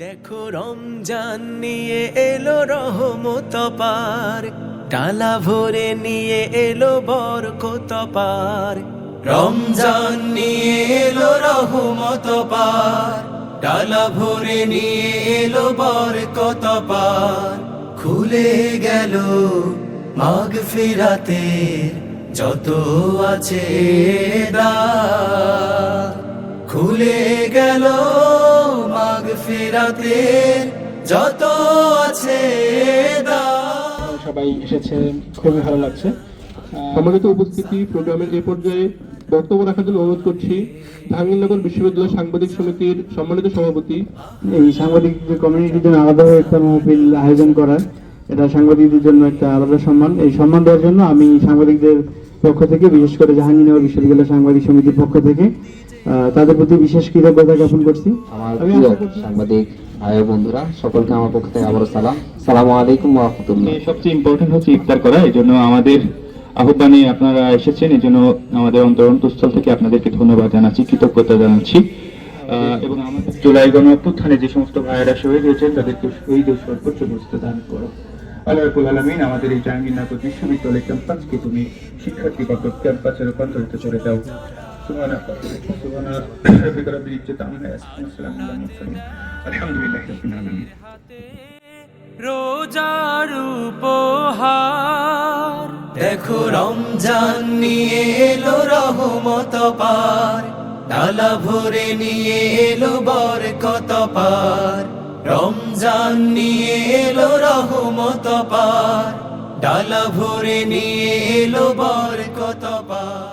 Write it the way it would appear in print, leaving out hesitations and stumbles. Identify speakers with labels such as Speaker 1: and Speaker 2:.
Speaker 1: দেখো রমজান নিয়ে এলো রহমত পার, ডালা ভরে নিয়ে এলো বরকত পার। রমজান নিয়ে এলো রহমত পার, ডালা ভরে নিয়ে এলো বরকত পার। খুলে গেল মাগফিরাতের যত আছে দ্বার, খুলে গেল মাগফিরাতের যত আছে দ্বার।
Speaker 2: সবাই এসেছে, খুবই ভালো লাগছে।
Speaker 3: সম্মানিত উপস্থিতি, প্রোগ্রামের এই পর্যায়ে বক্তব্য রাখার জন্য অনুরোধ করছি জাহাঙ্গীরনগর বিশ্ববিদ্যালয় সাংবাদিক সমিতির সম্মানিত সভাপতি।
Speaker 2: এই সাংবাদিক কমিউনিটির জন্য আলাদাভাবে একটা মাহফিল আয়োজন করা, এটা সাংবাদিকদের জন্য একটা আলাদা সম্মান। এই সম্মান দেওয়ার জন্য আমি সাংবাদিকদের পক্ষ থেকে, বিশেষ করে জাহাঙ্গীরনগর বিশ্ববিদ্যালয় সাংবাদিক সমিতির পক্ষ থেকে তাদের প্রতি বিশেষ কৃতজ্ঞতা জ্ঞাপন করছি।
Speaker 4: আমার প্রিয় সাংবাদিক ভাই ও বন্ধুরা, সকলকে আমার পক্ষ থেকে আবারও সালামু আলাইকুম ওয়া রাহমাতুল্লাহ।
Speaker 5: সবচেয়ে ইম্পর্টেন্ট হচ্ছে ইফতার করা, এই জন্য আমাদের আহ্বানে আপনারা এসেছেন, এই জন্য আমাদের অন্তরস্থল থেকে আপনাদেরকে ধন্যবাদ জানাচ্ছি, কৃতজ্ঞতা জানাচ্ছি। এবং আমাদের জুলাই গণ অভ্যুত্থানে যে সমস্ত ভাইয়েরা শহীদ হয়েছেন তাদেরকে শহীদের সর্বোচ্চ মর্যাদা দান করো। আল্লাহ রাব্বুল আলামিন, আমাদের এই জাহাঙ্গীরনগর বিশ্ববিদ্যালয় ক্যাম্পাসকে তুমি শিক্ষার্থী বান্ধব ক্যাম্পাসে রূপান্তরিত করে দাও।
Speaker 1: রোজার উপহার, দেখো রমজান নিয়ে এলো রহমত পার, ডালা ভরে নিয়ে এলো বরকত পার। রমজান নিয়ে এলো রহমত পার, ডালা ভরে নিয়ে এলো বরকত পার।